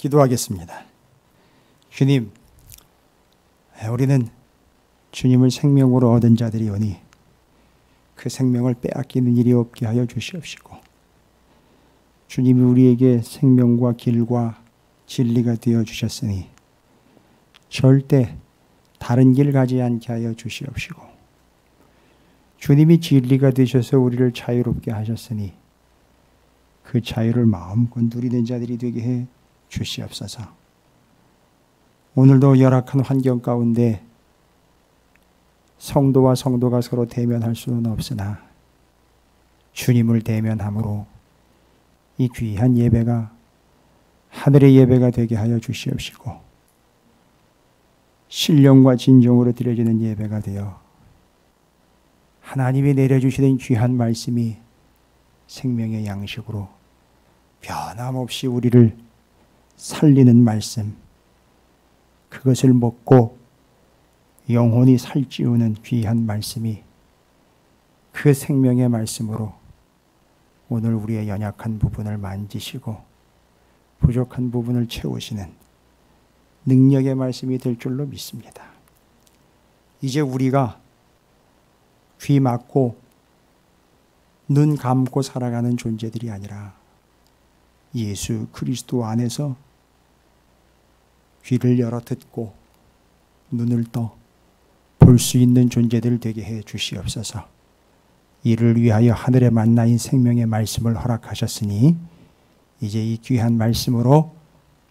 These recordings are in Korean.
기도하겠습니다. 주님, 우리는 주님을 생명으로 얻은 자들이오니 그 생명을 빼앗기는 일이 없게 하여 주시옵시고, 주님이 우리에게 생명과 길과 진리가 되어 주셨으니 절대 다른 길 가지 않게 하여 주시옵시고, 주님이 진리가 되셔서 우리를 자유롭게 하셨으니 그 자유를 마음껏 누리는 자들이 되게 해 주시옵소서. 오늘도 열악한 환경 가운데 성도와 성도가 서로 대면할 수는 없으나 주님을 대면함으로 이 귀한 예배가 하늘의 예배가 되게 하여 주시옵시고, 신령과 진정으로 드려지는 예배가 되어 하나님이 내려주시는 귀한 말씀이 생명의 양식으로 변함없이 우리를 살리는 말씀, 그것을 먹고 영혼이 살찌우는 귀한 말씀이 그 생명의 말씀으로 오늘 우리의 연약한 부분을 만지시고 부족한 부분을 채우시는 능력의 말씀이 될 줄로 믿습니다. 이제 우리가 귀 막고 눈 감고 살아가는 존재들이 아니라 예수 그리스도 안에서 귀를 열어 듣고 눈을 떠 볼 수 있는 존재들 되게 해 주시옵소서. 이를 위하여 하늘의 만나인 생명의 말씀을 허락하셨으니 이제 이 귀한 말씀으로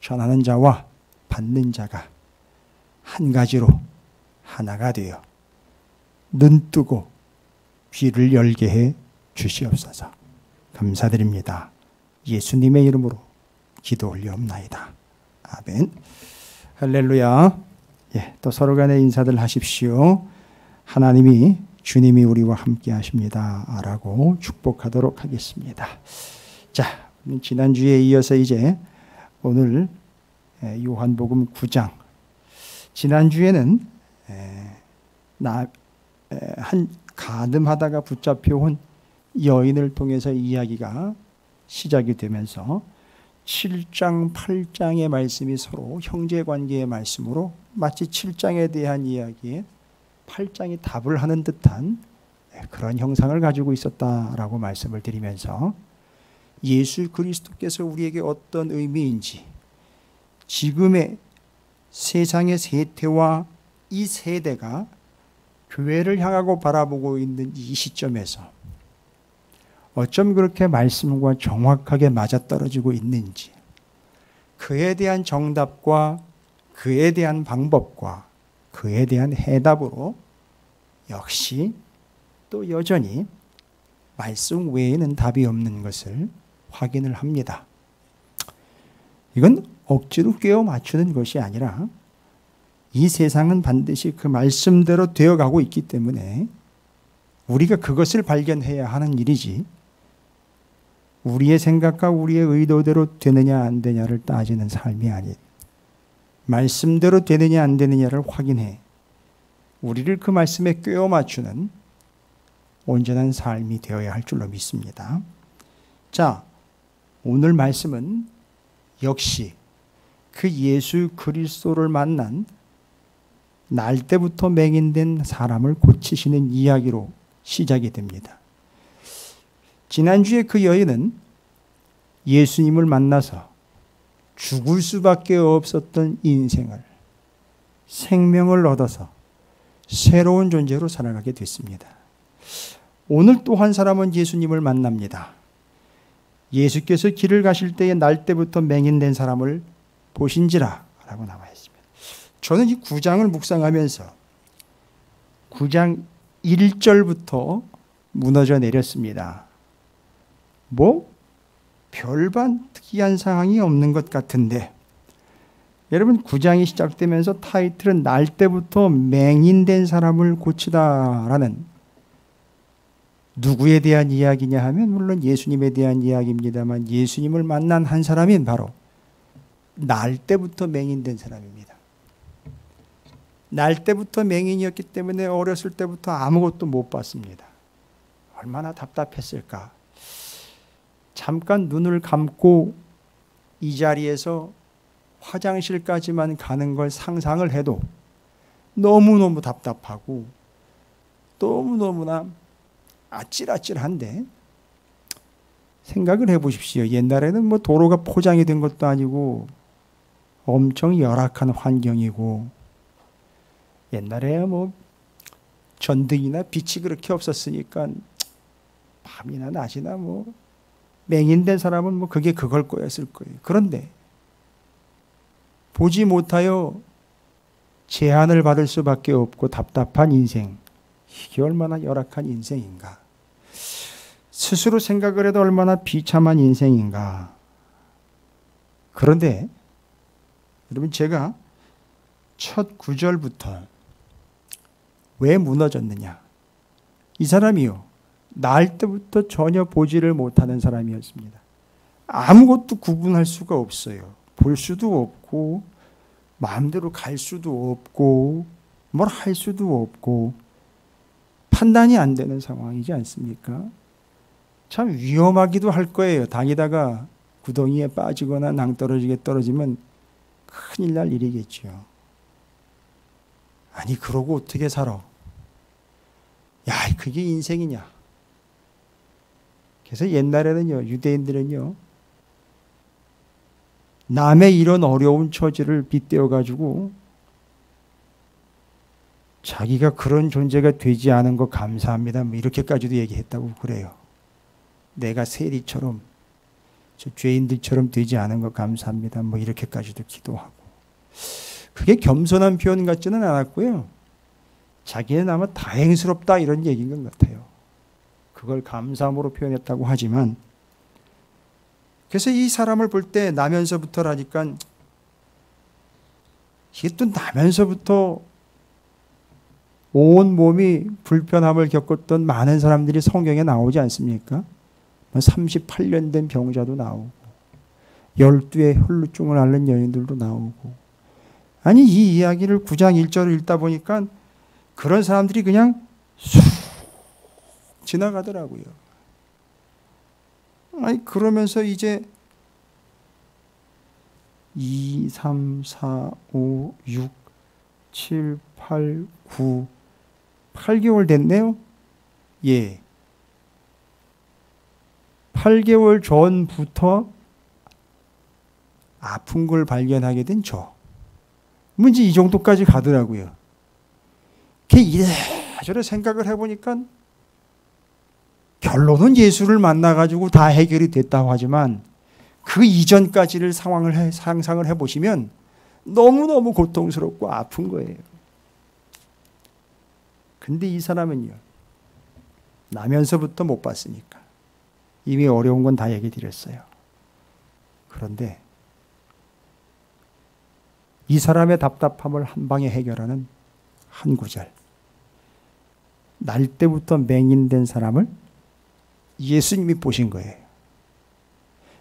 전하는 자와 받는 자가 한 가지로 하나가 되어 눈 뜨고 귀를 열게 해 주시옵소서. 감사드립니다. 예수님의 이름으로 기도 올리옵나이다. 아멘. 할렐루야. 또 서로 간에 인사들 하십시오. 하나님이 주님이 우리와 함께 하십니다 라고 축복하도록 하겠습니다. 자, 지난주에 이어서 이제 오늘 요한복음 9장, 지난주에는 한 가늠하다가 붙잡혀온 여인을 통해서 이야기가 시작이 되면서 7장, 8장의 말씀이 서로 형제관계의 말씀으로 마치 7장에 대한 이야기에 8장이 답을 하는 듯한 그런 형상을 가지고 있었다라고 말씀을 드리면서 예수 그리스도께서 우리에게 어떤 의미인지, 지금의 세상의 세태와 이 세대가 교회를 향하고 바라보고 있는 이 시점에서 어쩜 그렇게 말씀과 정확하게 맞아떨어지고 있는지, 그에 대한 정답과 그에 대한 방법과 그에 대한 해답으로 역시 또 여전히 말씀 외에는 답이 없는 것을 확인을 합니다. 이건 억지로 꿰어 맞추는 것이 아니라 이 세상은 반드시 그 말씀대로 되어가고 있기 때문에 우리가 그것을 발견해야 하는 일이지, 우리의 생각과 우리의 의도대로 되느냐 안 되냐를 따지는 삶이 아닌, 말씀대로 되느냐 안 되느냐를 확인해 우리를 그 말씀에 꿰어 맞추는 온전한 삶이 되어야 할 줄로 믿습니다. 자, 오늘 말씀은 역시 그 예수 그리스도를 만난 날 때부터 맹인된 사람을 고치시는 이야기로 시작이 됩니다. 지난주에 그 여인은 예수님을 만나서 죽을 수밖에 없었던 인생을, 생명을 얻어서 새로운 존재로 살아가게 됐습니다. 오늘 또 한 사람은 예수님을 만납니다. 예수께서 길을 가실 때에 날 때부터 맹인된 사람을 보신지라 라고 나와 있습니다. 저는 이 9장을 묵상하면서 9장 1절부터 무너져 내렸습니다. 별반 특이한 상황이 없는 것 같은데, 여러분 9장이 시작되면서 타이틀은 날 때부터 맹인된 사람을 고치다라는, 누구에 대한 이야기냐 하면 물론 예수님에 대한 이야기입니다만 예수님을 만난 한 사람인 바로 날 때부터 맹인된 사람입니다. 날 때부터 맹인이었기 때문에 어렸을 때부터 아무것도 못 봤습니다. 얼마나 답답했을까. 잠깐 눈을 감고 이 자리에서 화장실까지만 가는 걸 상상을 해도 너무너무 답답하고 너무너무나 아찔아찔한데, 생각을 해보십시오. 옛날에는 뭐 도로가 포장이 된 것도 아니고 엄청 열악한 환경이고, 옛날에 뭐 전등이나 빛이 그렇게 없었으니까 밤이나 낮이나 뭐 맹인된 사람은 뭐 그게 그걸 거였을 거예요. 그런데 보지 못하여 제한을 받을 수밖에 없고 답답한 인생, 이게 얼마나 열악한 인생인가. 스스로 생각을 해도 얼마나 비참한 인생인가. 그런데 여러분, 제가 첫 구절부터 왜 무너졌느냐. 이 사람이요, 날 때부터 전혀 보지를 못하는 사람이었습니다. 아무것도 구분할 수가 없어요. 볼 수도 없고 마음대로 갈 수도 없고 뭘 할 수도 없고 판단이 안 되는 상황이지 않습니까? 참 위험하기도 할 거예요. 다니다가 구덩이에 빠지거나 낭떠러지게 떨어지면 큰일 날 일이겠죠. 아니, 그러고 어떻게 살아? 야, 그게 인생이냐? 그래서 옛날에는요, 유대인들은요, 남의 이런 어려운 처지를 빗대어 가지고 자기가 그런 존재가 되지 않은 거 감사합니다, 뭐 이렇게까지도 얘기했다고 그래요. 내가 세리처럼, 저 죄인들처럼 되지 않은 거 감사합니다, 뭐 이렇게까지도 기도하고. 그게 겸손한 표현 같지는 않았고요, 자기는 아마 다행스럽다 이런 얘기인 것 같아요. 그걸 감사함으로 표현했다고 하지만, 그래서 이 사람을 볼 때 나면서부터라니까, 이게 또 나면서부터 온 몸이 불편함을 겪었던 많은 사람들이 성경에 나오지 않습니까? 38년 된 병자도 나오고 12의 혈루증을 앓는 여인들도 나오고. 아니, 이 이야기를 9장 1절을 읽다 보니까 그런 사람들이 그냥 쑥 지나가더라고요. 아니, 그러면서 이제 2, 3, 4, 5, 6, 7, 8, 9, 8개월 됐네요. 예. 8개월 전부터 아픈 걸 발견하게 된 저. 문제 이 정도까지 가더라고요. 이래저래 생각을 해보니까 결론은 예수를 만나가지고 다 해결이 됐다고 하지만 그 이전까지를 상상을 해보시면 너무너무 고통스럽고 아픈 거예요. 근데 이 사람은요, 나면서부터 못 봤으니까 이미 어려운 건 다 얘기 드렸어요. 그런데 이 사람의 답답함을 한 방에 해결하는 한 구절. 날 때부터 맹인된 사람을 예수님이 보신 거예요.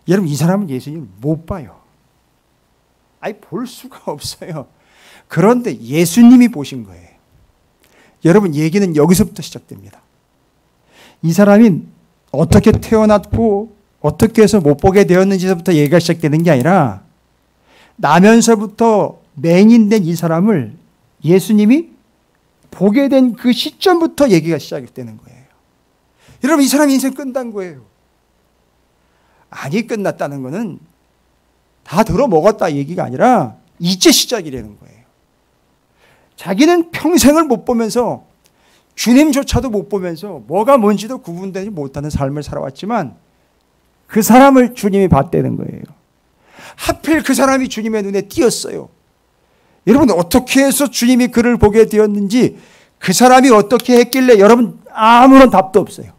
여러분, 이 사람은 예수님을 못 봐요. 아니, 볼 수가 없어요. 그런데 예수님이 보신 거예요. 여러분, 얘기는 여기서부터 시작됩니다. 이 사람이 어떻게 태어났고 어떻게 해서 못 보게 되었는지부터 얘기가 시작되는 게 아니라, 나면서부터 맹인된 이 사람을 예수님이 보게 된 그 시점부터 얘기가 시작되는 거예요. 여러분, 이 사람 인생 끝난 거예요. 아니, 끝났다는 거는 다 들어먹었다 얘기가 아니라 이제 시작이라는 거예요. 자기는 평생을 못 보면서, 주님조차도 못 보면서 뭐가 뭔지도 구분되지 못하는 삶을 살아왔지만 그 사람을 주님이 봤다는 거예요. 하필 그 사람이 주님의 눈에 띄었어요. 여러분, 어떻게 해서 주님이 그를 보게 되었는지, 그 사람이 어떻게 했길래, 여러분 아무런 답도 없어요.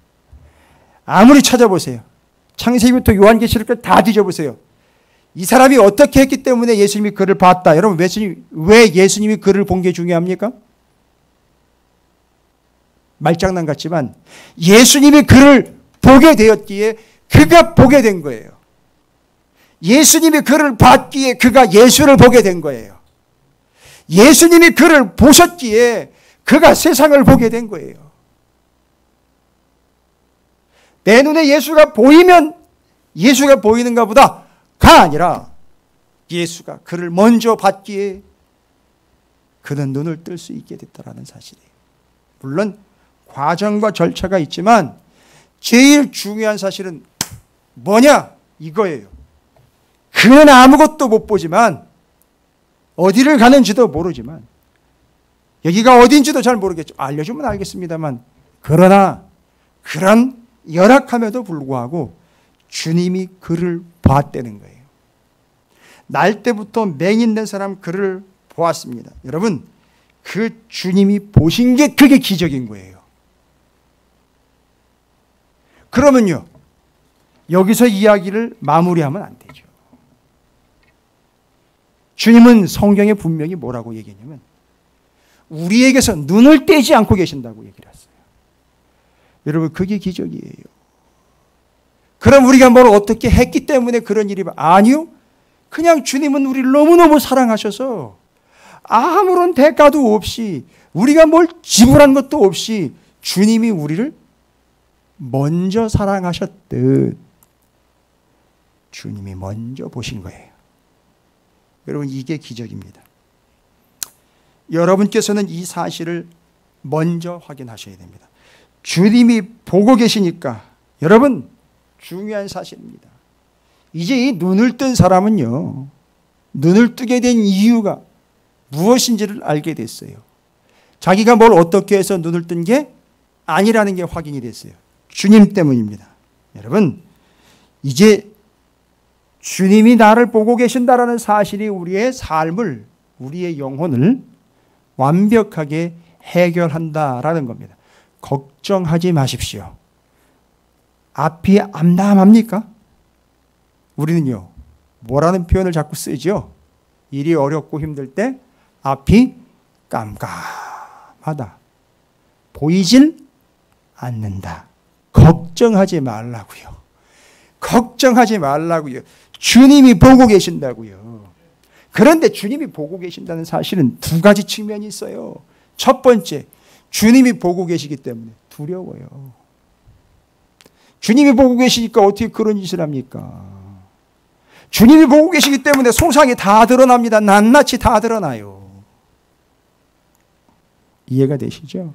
아무리 찾아보세요. 창세기부터 요한계시록까지 다 뒤져보세요. 이 사람이 어떻게 했기 때문에 예수님이 그를 봤다. 여러분, 왜 예수님이 그를 본 게 중요합니까? 말장난 같지만 예수님이 그를 보게 되었기에 그가 보게 된 거예요. 예수님이 그를 봤기에 그가 예수를 보게 된 거예요. 예수님이 그를 보셨기에 그가 세상을 보게 된 거예요. 내 눈에 예수가 보이면 예수가 보이는가 보다가 아니라, 예수가 그를 먼저 봤기에 그는 눈을 뜰 수 있게 됐다라는 사실이에요. 물론 과정과 절차가 있지만 제일 중요한 사실은 뭐냐? 이거예요. 그는 아무것도 못 보지만, 어디를 가는지도 모르지만, 여기가 어딘지도 잘 모르겠죠. 알려주면 알겠습니다만, 그러나 그런 열악함에도 불구하고 주님이 그를 봤다는 거예요. 날 때부터 맹인된 사람 그를 보았습니다. 여러분, 그 주님이 보신 게 그게 기적인 거예요. 그러면요, 여기서 이야기를 마무리하면 안 되죠. 주님은 성경에 분명히 뭐라고 얘기했냐면 우리에게서 눈을 떼지 않고 계신다고 얘기를 했어요. 여러분, 그게 기적이에요. 그럼 우리가 뭘 어떻게 했기 때문에 그런 일이 아니요. 그냥 주님은 우리를 너무너무 사랑하셔서 아무런 대가도 없이, 우리가 뭘 지불한 것도 없이 주님이 우리를 먼저 사랑하셨듯 주님이 먼저 보신 거예요. 여러분, 이게 기적입니다. 여러분께서는 이 사실을 먼저 확인하셔야 됩니다. 주님이 보고 계시니까, 여러분, 중요한 사실입니다. 이제 이 눈을 뜬 사람은요, 눈을 뜨게 된 이유가 무엇인지를 알게 됐어요. 자기가 뭘 어떻게 해서 눈을 뜬 게 아니라는 게 확인이 됐어요. 주님 때문입니다. 여러분, 이제 주님이 나를 보고 계신다라는 사실이 우리의 삶을, 우리의 영혼을 완벽하게 해결한다라는 겁니다. 걱정하지 마십시오. 앞이 암담합니까? 우리는요, 뭐라는 표현을 자꾸 쓰죠? 일이 어렵고 힘들 때 앞이 깜깜하다. 보이질 않는다. 걱정하지 말라고요. 걱정하지 말라고요. 주님이 보고 계신다고요. 그런데 주님이 보고 계신다는 사실은 두 가지 측면이 있어요. 첫 번째, 주님이 보고 계시기 때문에 두려워요. 주님이 보고 계시니까 어떻게 그런 짓을 합니까? 주님이 보고 계시기 때문에 소상이 다 드러납니다. 낱낱이 다 드러나요. 이해가 되시죠?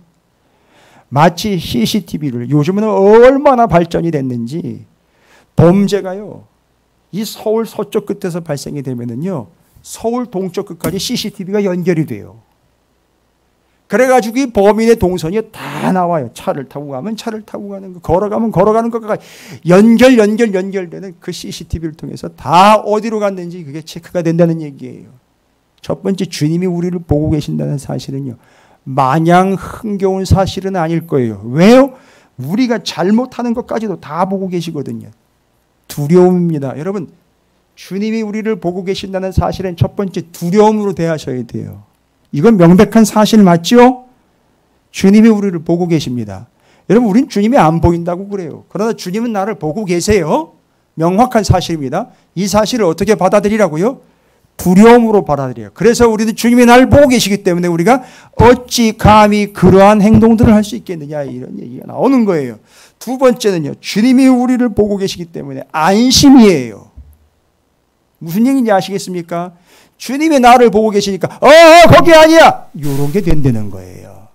마치 CCTV를, 요즘은 얼마나 발전이 됐는지, 범죄가요, 이 서울 서쪽 끝에서 발생이 되면은요, 서울 동쪽 끝까지 CCTV가 연결이 돼요. 그래가지고 이 범인의 동선이 다 나와요. 차를 타고 가면 차를 타고 가는 거, 걸어가면 걸어가는 것과 연결되는 그 CCTV를 통해서 다 어디로 갔는지 그게 체크가 된다는 얘기예요. 첫 번째, 주님이 우리를 보고 계신다는 사실은요, 마냥 흥겨운 사실은 아닐 거예요. 왜요? 우리가 잘못하는 것까지도 다 보고 계시거든요. 두려움입니다. 여러분, 주님이 우리를 보고 계신다는 사실은 첫 번째 두려움으로 대하셔야 돼요. 이건 명백한 사실 맞죠? 주님이 우리를 보고 계십니다. 여러분, 우린 주님이 안 보인다고 그래요. 그러나 주님은 나를 보고 계세요. 명확한 사실입니다. 이 사실을 어떻게 받아들이라고요? 두려움으로 받아들여요. 그래서 우리는 주님이 나를 보고 계시기 때문에 우리가 어찌 감히 그러한 행동들을 할 수 있겠느냐, 이런 얘기가 나오는 거예요. 두 번째는요, 주님이 우리를 보고 계시기 때문에 안심이에요. 무슨 얘기인지 아시겠습니까? 주님이 나를 보고 계시니까 거기 아니야, 이런 게 된다는 거예요.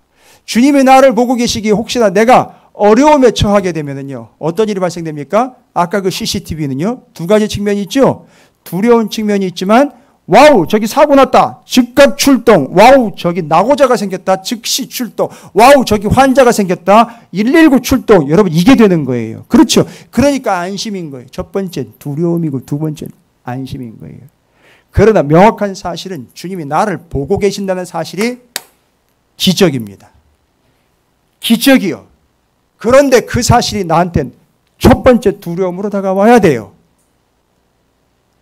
주님이 나를 보고 계시기에 혹시나 내가 어려움에 처하게 되면은요, 어떤 일이 발생됩니까? 아까 그 CCTV는요, 두 가지 측면이 있죠. 두려운 측면이 있지만, 와우, 저기 사고 났다, 즉각 출동. 와우, 저기 낙오자가 생겼다, 즉시 출동. 와우, 저기 환자가 생겼다, 119 출동. 여러분, 이게 되는 거예요. 그렇죠? 그러니까 안심인 거예요. 첫 번째 두려움이고 두 번째는 안심인 거예요. 그러나 명확한 사실은 주님이 나를 보고 계신다는 사실이 기적입니다. 기적이요. 그런데 그 사실이 나한테는 첫 번째 두려움으로 다가와야 돼요.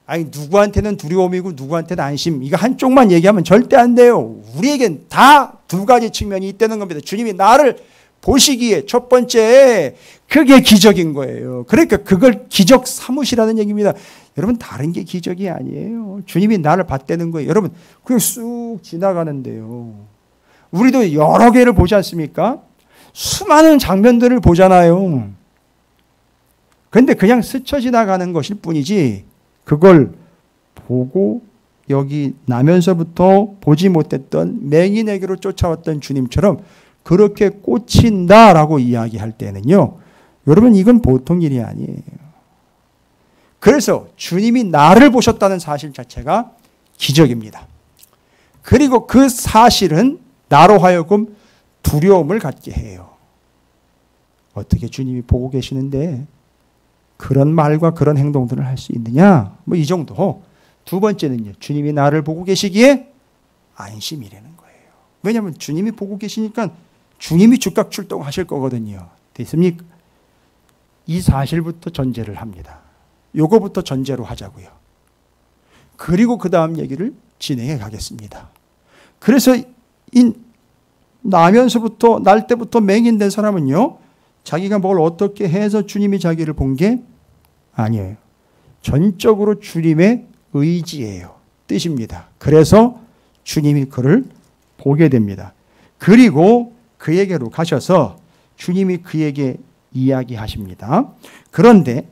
아니, 누구한테는 두려움이고 누구한테는 안심, 이거 한쪽만 얘기하면 절대 안 돼요. 우리에겐 다 두 가지 측면이 있다는 겁니다. 주님이 나를 보시기에 첫 번째, 그게 기적인 거예요. 그러니까 그걸 기적 삼으시라는 얘기입니다. 여러분, 다른 게 기적이 아니에요. 주님이 나를 봤다는 거예요. 여러분, 그냥 쑥 지나가는데요, 우리도 여러 개를 보지 않습니까? 수많은 장면들을 보잖아요. 그런데 그냥 스쳐 지나가는 것일 뿐이지 그걸 보고 여기 나면서부터 보지 못했던 맹인에게로 쫓아왔던 주님처럼 그렇게 꽂힌다라고 이야기할 때는요, 여러분 이건 보통 일이 아니에요. 그래서 주님이 나를 보셨다는 사실 자체가 기적입니다. 그리고 그 사실은 나로 하여금 두려움을 갖게 해요. 어떻게 주님이 보고 계시는데 그런 말과 그런 행동들을 할 수 있느냐? 뭐 이 정도. 두 번째는요, 주님이 나를 보고 계시기에 안심이라는 거예요. 왜냐하면 주님이 보고 계시니까 주님이 즉각 출동하실 거거든요. 됐습니까? 이 사실부터 전제를 합니다. 요거부터 전제로 하자고요. 그리고 그 다음 얘기를 진행해 가겠습니다. 그래서 나면서부터 날 때부터 맹인된 사람은요, 자기가 뭘 어떻게 해서 주님이 자기를 본 게 아니에요. 전적으로 주님의 의지예요. 뜻입니다. 그래서 주님이 그를 보게 됩니다. 그리고 그에게로 가셔서 주님이 그에게 이야기하십니다. 그런데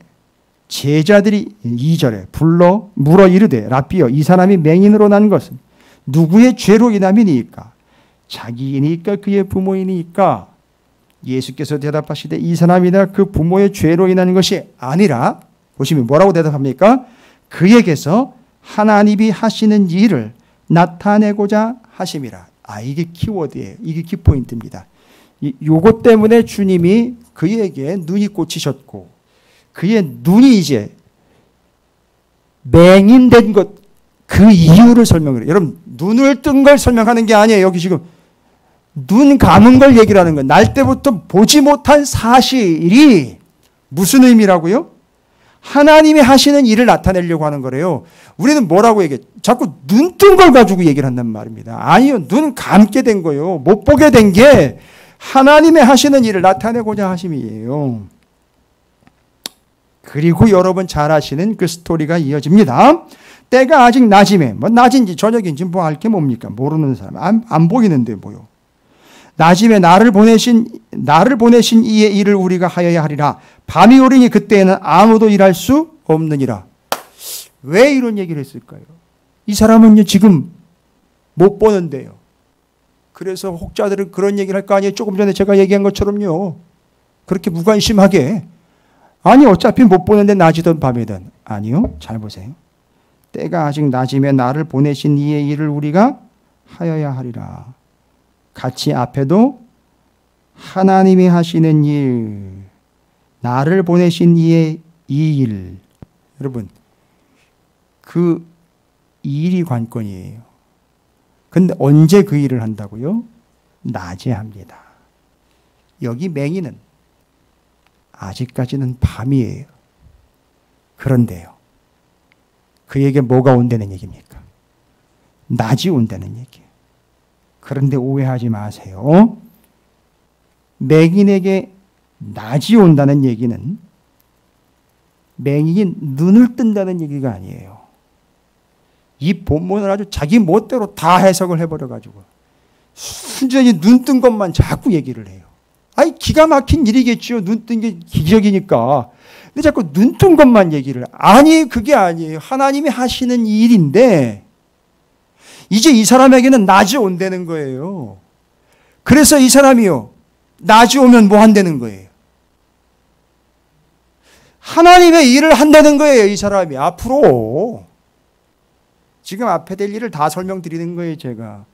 제자들이 2절에 물어 이르되 라삐여, 이 사람이 맹인으로 난 것은 누구의 죄로 인함이니까? 자기이니까 그의 부모이니까? 예수께서 대답하시되 이 사람이나 그 부모의 죄로 인한 것이 아니라, 보시면 뭐라고 대답합니까? 그에게서 하나님이 하시는 일을 나타내고자 하심이라. 이게 키워드예요. 이게 키포인트입니다. 요것 때문에 주님이 그에게 눈이 꽂히셨고 그의 눈이 이제 맹인된 것, 그 이유를 설명을 해요. 여러분, 눈을 뜬 걸 설명하는 게 아니에요. 여기 지금 눈 감은 걸 얘기를 하는 거예요. 날 때부터 보지 못한 사실이 무슨 의미라고요? 하나님이 하시는 일을 나타내려고 하는 거래요. 우리는 뭐라고 얘기해? 자꾸 눈 뜬 걸 가지고 얘기를 한단 말입니다. 아니요. 눈 감게 된 거예요. 못 보게 된 게 하나님의 하시는 일을 나타내고자 하심이에요. 그리고 여러분 잘 아시는 그 스토리가 이어집니다. 때가 아직 낮임에, 뭐 낮인지 저녁인지 뭐 알 게 뭡니까? 모르는 사람. 안 보이는데 뭐요. 낮임에 나를 보내신 이의 일을 우리가 하여야 하리라. 밤이 오리니 그때에는 아무도 일할 수 없느니라. 왜 이런 얘기를 했을까요? 이 사람은요, 지금 못 보는데요. 그래서 혹자들은 그런 얘기를 할 거 아니에요. 조금 전에 제가 얘기한 것처럼요. 그렇게 무관심하게. 아니, 어차피 못 보는데 낮이든 밤이든. 아니요. 잘 보세요. 때가 아직 낮임에 나를 보내신 이의 일을 우리가 하여야 하리라. 같이 앞에도 하나님이 하시는 일, 나를 보내신 이의 이 일. 여러분, 그 일이 관건이에요. 근데 언제 그 일을 한다고요? 낮에 합니다. 여기 맹인은 아직까지는 밤이에요. 그런데요, 그에게 뭐가 온다는 얘기입니까? 낮이 온다는 얘기예요. 그런데 오해하지 마세요. 맹인에게 낮이 온다는 얘기는 맹인이 눈을 뜬다는 얘기가 아니에요. 이 본문을 아주 자기 멋대로 다 해석을 해버려가지고 순전히 눈 뜬 것만 자꾸 얘기를 해요. 아니, 기가 막힌 일이겠죠. 눈 뜬 게 기적이니까. 근데 자꾸 눈 뜬 것만 얘기를 해요. 아니, 그게 아니에요. 하나님이 하시는 일인데 이제 이 사람에게는 낮이 온다는 거예요. 그래서 이 사람이요, 낮이 오면 뭐 한다는 거예요? 하나님의 일을 한다는 거예요. 이 사람이 앞으로. 지금 앞에 될 일을 다 설명드리는 거예요, 제가.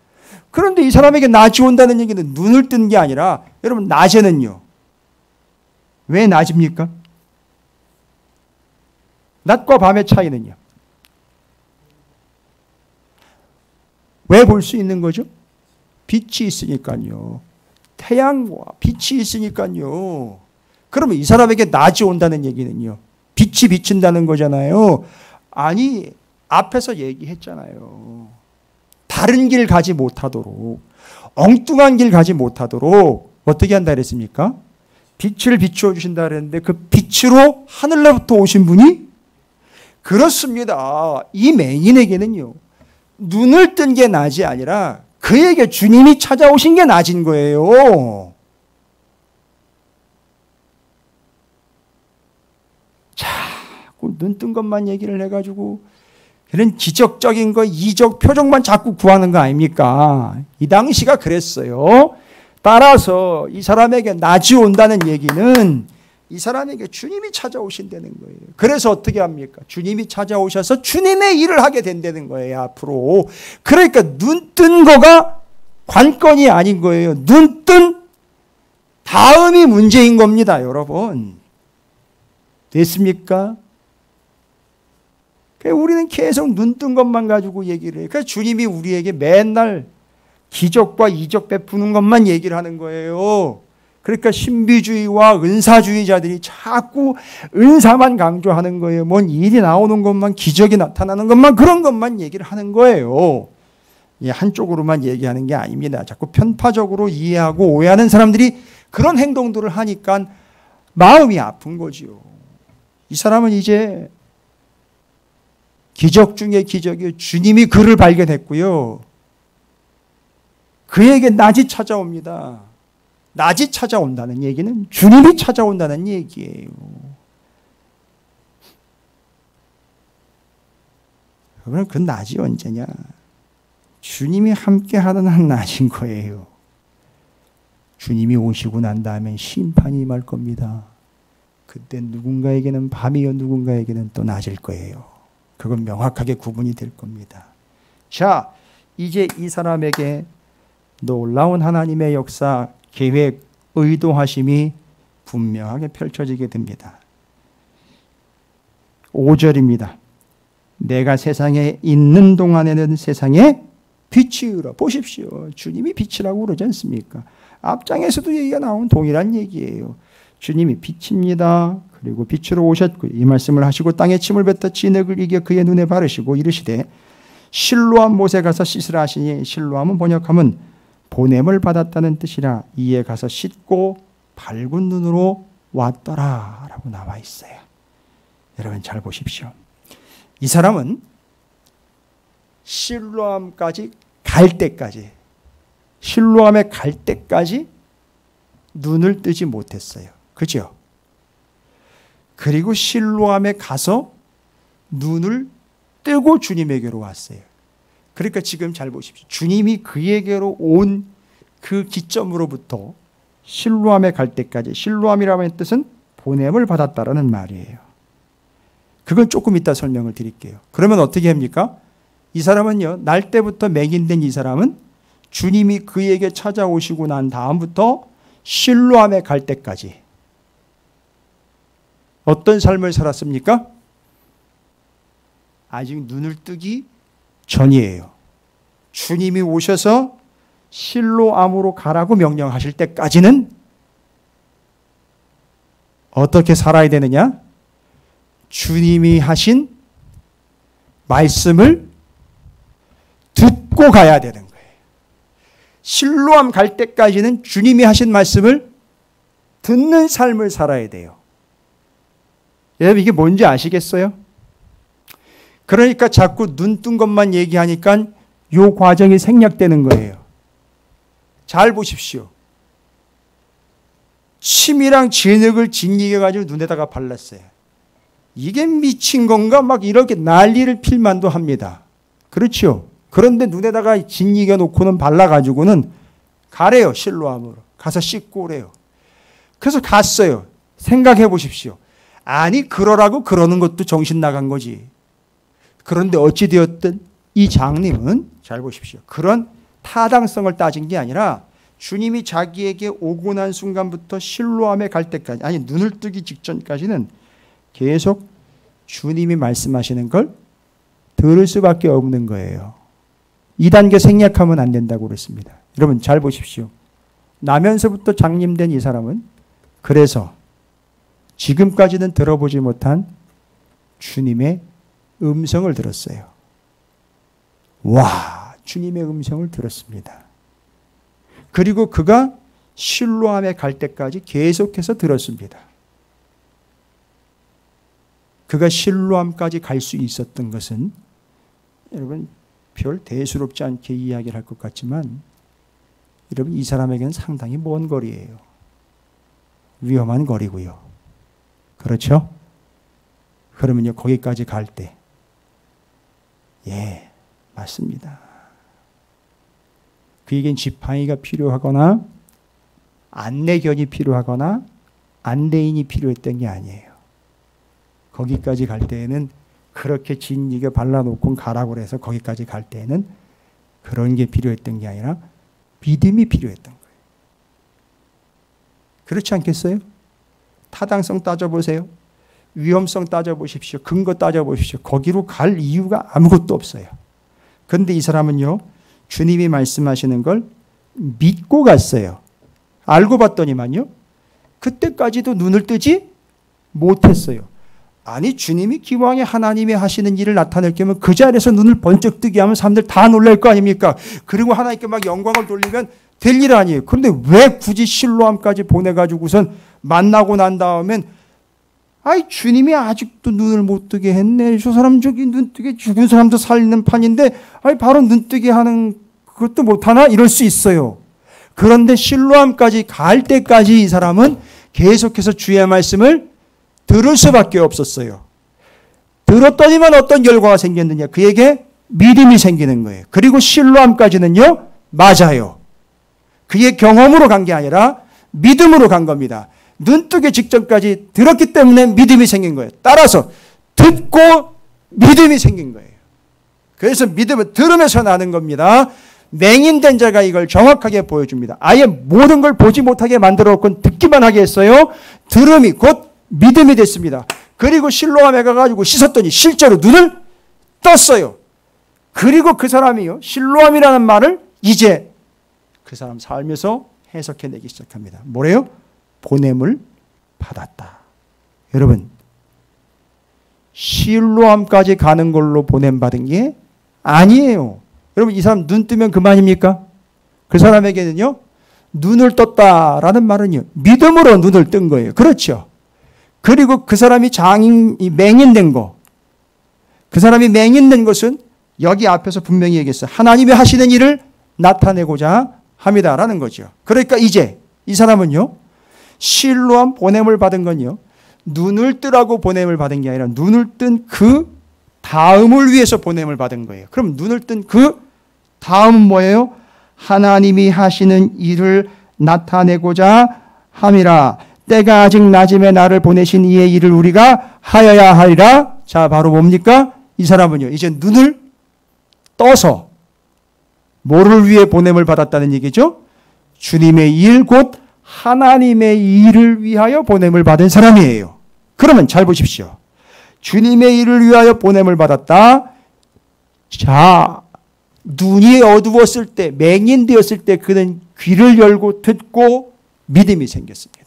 그런데 이 사람에게 낮이 온다는 얘기는 눈을 뜬 게 아니라, 여러분, 낮에는요, 왜 낮입니까? 낮과 밤의 차이는요, 왜 볼 수 있는 거죠? 빛이 있으니까요. 태양과 빛이 있으니까요. 그러면 이 사람에게 낮이 온다는 얘기는요, 빛이 비친다는 거잖아요. 아니, 앞에서 얘기했잖아요. 다른 길 가지 못하도록, 엉뚱한 길 가지 못하도록 어떻게 한다 그랬습니까? 빛을 비추어 주신다 그랬는데 그 빛으로 하늘로부터 오신 분이, 그렇습니다. 이 맹인에게는요, 눈을 뜬 게 낮이 아니라 그에게 주님이 찾아오신 게 낮인 거예요. 자꾸 눈 뜬 것만 얘기를 해가지고 이런 기적적인 거, 이적 표적만 자꾸 구하는 거 아닙니까? 이 당시가 그랬어요. 따라서 이 사람에게 낮이 온다는 얘기는 이 사람에게 주님이 찾아오신다는 거예요. 그래서 어떻게 합니까? 주님이 찾아오셔서 주님의 일을 하게 된다는 거예요, 앞으로. 그러니까 눈 뜬 거가 관건이 아닌 거예요. 눈 뜬 다음이 문제인 겁니다, 여러분. 됐습니까? 우리는 계속 눈 뜬 것만 가지고 얘기를 해요. 그래서 주님이 우리에게 맨날 기적과 이적 베푸는 것만 얘기를 하는 거예요. 그러니까 신비주의와 은사주의자들이 자꾸 은사만 강조하는 거예요. 뭔 일이 나오는 것만, 기적이 나타나는 것만, 그런 것만 얘기를 하는 거예요. 한쪽으로만 얘기하는 게 아닙니다. 자꾸 편파적으로 이해하고 오해하는 사람들이 그런 행동들을 하니까 마음이 아픈 거지요. 이 사람은 이제 기적 중에 기적이요. 주님이 그를 발견했고요. 그에게 낮이 찾아옵니다. 낮이 찾아온다는 얘기는 주님이 찾아온다는 얘기예요. 그러면 그 낮이 언제냐? 주님이 함께하는 한 낮인 거예요. 주님이 오시고 난 다음에 심판이 임할 겁니다. 그때 누군가에게는 밤이요, 누군가에게는 또 낮일 거예요. 그건 명확하게 구분이 될 겁니다. 자, 이제 이 사람에게 놀라운 하나님의 역사, 계획, 의도하심이 분명하게 펼쳐지게 됩니다. 5절입니다. 내가 세상에 있는 동안에는 세상에 빛이으라. 보십시오. 주님이 빛이라고 그러지 않습니까? 앞장에서도 얘기가 나온 동일한 얘기예요. 주님이 빛입니다. 그리고 빛으로 오셨고 이 말씀을 하시고 땅에 침을 뱉어 진흙을 이겨 그의 눈에 바르시고 이르시되 실로암 못에 가서 씻으라 하시니 실로암은 번역하면 보냄을 받았다는 뜻이라 이에 가서 씻고 밝은 눈으로 왔더라 라고 나와 있어요. 여러분 잘 보십시오. 이 사람은 실로암까지 갈 때까지, 실로암에 갈 때까지 눈을 뜨지 못했어요. 그죠? 그리고 실로암에 가서 눈을 뜨고 주님에게로 왔어요. 그러니까 지금 잘 보십시오. 주님이 그에게로 온 그 기점으로부터 실로암에 갈 때까지, 실로암이라는 뜻은 보냄을 받았다라는 말이에요. 그건 조금 이따 설명을 드릴게요. 그러면 어떻게 합니까? 이 사람은요, 날 때부터 맹인된 이 사람은 주님이 그에게 찾아오시고 난 다음부터 실로암에 갈 때까지 어떤 삶을 살았습니까? 아직 눈을 뜨기 전이에요. 주님이 오셔서 실로암으로 가라고 명령하실 때까지는 어떻게 살아야 되느냐? 주님이 하신 말씀을 듣고 가야 되는 거예요. 실로암 갈 때까지는 주님이 하신 말씀을 듣는 삶을 살아야 돼요. 여러분 이게 뭔지 아시겠어요? 그러니까 자꾸 눈 뜬 것만 얘기하니까 이 과정이 생략되는 거예요. 잘 보십시오. 침이랑 진흙을 짓이겨가지고 눈에다가 발랐어요. 이게 미친 건가? 막 이렇게 난리를 필만도 합니다. 그렇죠? 그런데 눈에다가 짓이겨 놓고는 발라가지고는 가래요. 실로암으로. 가서 씻고 오래요. 그래서 갔어요. 생각해 보십시오. 아니 그러라고 그러는 것도 정신 나간 거지. 그런데 어찌 되었든 이 장님은 잘 보십시오. 그런 타당성을 따진 게 아니라 주님이 자기에게 오고 난 순간부터 실로암에 갈 때까지, 아니 눈을 뜨기 직전까지는 계속 주님이 말씀하시는 걸 들을 수밖에 없는 거예요. 2단계 생략하면 안 된다고 그랬습니다. 여러분 잘 보십시오. 나면서부터 장님된 이 사람은 그래서 지금까지는 들어보지 못한 주님의 음성을 들었어요. 와, 주님의 음성을 들었습니다. 그리고 그가 실로암에 갈 때까지 계속해서 들었습니다. 그가 실로암까지 갈 수 있었던 것은 여러분 별 대수롭지 않게 이야기를 할 것 같지만 여러분 이 사람에게는 상당히 먼 거리예요. 위험한 거리고요. 그렇죠? 그러면요 거기까지 갈 때 예, 맞습니다. 그에겐 지팡이가 필요하거나 안내견이 필요하거나 안내인이 필요했던 게 아니에요. 거기까지 갈 때에는 그렇게 진리게 발라놓고 가라고 해서 거기까지 갈 때에는 그런 게 필요했던 게 아니라 믿음이 필요했던 거예요. 그렇지 않겠어요? 타당성 따져보세요. 위험성 따져보십시오. 근거 따져보십시오. 거기로 갈 이유가 아무것도 없어요. 그런데 이 사람은요, 주님이 말씀하시는 걸 믿고 갔어요. 알고 봤더니만요, 그때까지도 눈을 뜨지 못했어요. 아니, 주님이 기왕에 하나님이 하시는 일을 나타낼 거면 그 자리에서 눈을 번쩍 뜨게 하면 사람들 다 놀랄 거 아닙니까? 그리고 하나님께 막 영광을 돌리면 될 일 아니에요. 그런데 왜 굳이 실로암까지 보내가지고선 만나고 난 다음엔 아이, 주님이 아직도 눈을 못 뜨게 했네. 저 사람 저기 눈 뜨게 죽은 사람도 살리는 판인데 아이, 바로 눈 뜨게 하는 그것도 못하나? 이럴 수 있어요. 그런데 실로암까지 갈 때까지 이 사람은 계속해서 주의 말씀을 들을 수밖에 없었어요. 들었더니만 어떤 결과가 생겼느냐? 그에게 믿음이 생기는 거예요. 그리고 실로암까지는요, 맞아요. 그의 경험으로 간 게 아니라 믿음으로 간 겁니다. 눈 뜨기 직전까지 들었기 때문에 믿음이 생긴 거예요. 따라서 듣고 믿음이 생긴 거예요. 그래서 믿음은 들으면서 나는 겁니다. 맹인된 자가 이걸 정확하게 보여줍니다. 아예 모든 걸 보지 못하게 만들어놓고 듣기만 하게 했어요. 들음이 곧 믿음이 됐습니다. 그리고 실로암에 가가지고 씻었더니 실제로 눈을 떴어요. 그리고 그 사람이요, 실로암이라는 말을 이제 그 사람 살면서 해석해내기 시작합니다. 뭐래요? 보냄을 받았다. 여러분, 실로암까지 가는 걸로 보냄받은 게 아니에요. 여러분, 이 사람 눈 뜨면 그만입니까? 그 사람에게는요, 눈을 떴다라는 말은요, 믿음으로 눈을 뜬 거예요. 그렇죠? 그리고 그 사람이 맹인된 거, 그 사람이 맹인된 것은 여기 앞에서 분명히 얘기했어요. 하나님이 하시는 일을 나타내고자 합니다라는 거죠. 그러니까 이제 이 사람은요, 실로암 보냄을 받은 건요, 눈을 뜨라고 보냄을 받은 게 아니라 눈을 뜬 그 다음을 위해서 보냄을 받은 거예요. 그럼 눈을 뜬 그 다음은 뭐예요? 하나님이 하시는 일을 나타내고자 함이라. 때가 아직 낮음에 나를 보내신 이의 일을 우리가 하여야 하리라. 자, 바로 뭡니까? 이 사람은요, 이제 눈을 떠서 뭐를 위해 보냄을 받았다는 얘기죠? 주님의 일, 곧 하나님의 일을 위하여 보냄을 받은 사람이에요. 그러면 잘 보십시오. 주님의 일을 위하여 보냄을 받았다. 자, 눈이 어두웠을 때, 맹인되었을 때 그는 귀를 열고 듣고 믿음이 생겼습니다.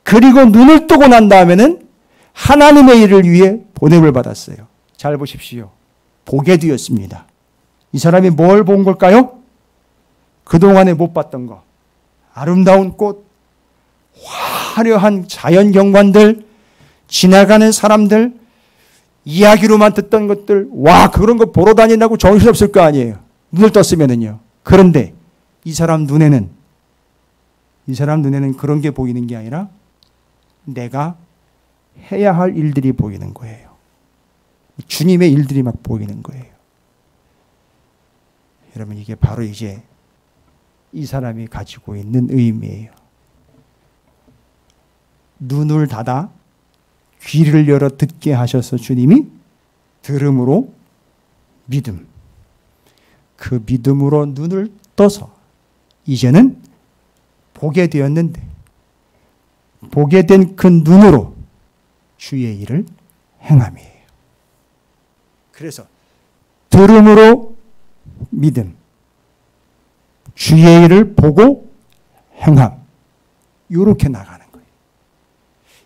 그리고 눈을 뜨고 난 다음에는 하나님의 일을 위해 보냄을 받았어요. 잘 보십시오. 보게 되었습니다. 이 사람이 뭘 본 걸까요? 그동안에 못 봤던 거. 아름다운 꽃, 화려한 자연 경관들, 지나가는 사람들, 이야기로만 듣던 것들, 와, 그런 거 보러 다닌다고 정신없을 거 아니에요. 눈을 떴으면은요. 그런데 이 사람 눈에는 그런 게 보이는 게 아니라 내가 해야 할 일들이 보이는 거예요. 주님의 일들이 막 보이는 거예요. 여러분, 이게 바로 이제 이 사람이 가지고 있는 의미예요. 눈을 닫아 귀를 열어 듣게 하셔서 주님이 들음으로 믿음, 그 믿음으로 눈을 떠서 이제는 보게 되었는데, 보게 된 그 눈으로 주의 일을 행함이에요. 그래서 들음으로 믿음, 주의 일을 보고 행함, 이렇게 나가는 거예요.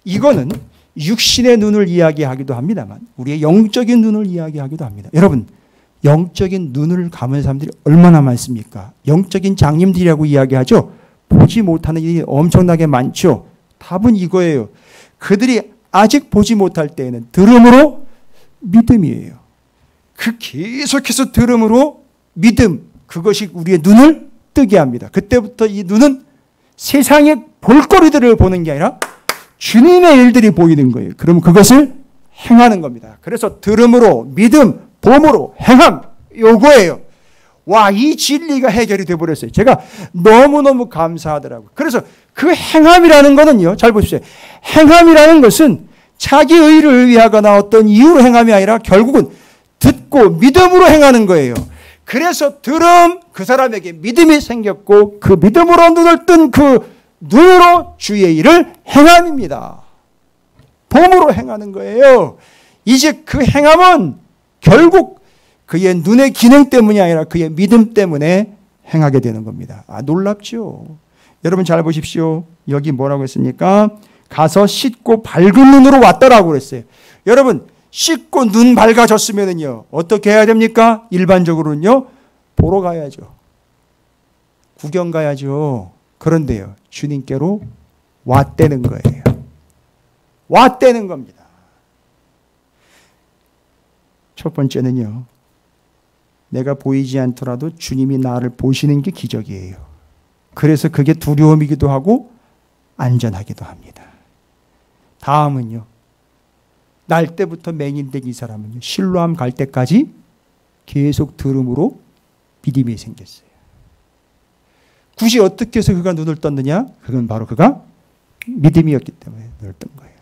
이거는 육신의 눈을 이야기하기도 합니다만 우리의 영적인 눈을 이야기하기도 합니다. 여러분, 영적인 눈을 감은 사람들이 얼마나 많습니까? 영적인 장님들이라고 이야기하죠. 보지 못하는 일이 엄청나게 많죠. 답은 이거예요. 그들이 아직 보지 못할 때에는 들음으로 믿음이에요. 그 계속해서 들음으로 믿음, 그것이 우리의 눈을 뜨게 합니다. 그때부터 이 눈은 세상의 볼거리들을 보는 게 아니라 주님의 일들이 보이는 거예요. 그럼 그것을 행하는 겁니다. 그래서 들음으로 믿음, 봄으로 행함, 요거예요. 와, 이 진리가 해결이 되어버렸어요. 제가 너무너무 감사하더라고요. 그래서 그 행함이라는 거는요, 잘 보십시오. 행함이라는 것은 자기 의를 위하거나 어떤 이유로 행함이 아니라 결국은 듣고 믿음으로 행하는 거예요. 그래서 들음, 그 사람에게 믿음이 생겼고 그 믿음으로 눈을 뜬 그 눈으로 주의 일을 행함입니다. 봄으로 행하는 거예요. 이제 그 행함은 결국 그의 눈의 기능 때문이 아니라 그의 믿음 때문에 행하게 되는 겁니다. 아, 놀랍죠? 여러분 잘 보십시오. 여기 뭐라고 했습니까? 가서 씻고 밝은 눈으로 왔더라고 그랬어요. 여러분, 씻고 눈 밝아졌으면은요, 어떻게 해야 됩니까? 일반적으로는요, 보러 가야죠. 구경 가야죠. 그런데요, 주님께로 왔다는 거예요. 왔다는 겁니다. 첫 번째는요, 내가 보이지 않더라도 주님이 나를 보시는 게 기적이에요. 그래서 그게 두려움이기도 하고 안전하기도 합니다. 다음은요, 날 때부터 맹인된 이 사람은요, 실로암 갈 때까지 계속 들음으로 믿음이 생겼어요. 굳이 어떻게 해서 그가 눈을 떴느냐? 그건 바로 그가 믿음이었기 때문에 눈을 뜬 거예요.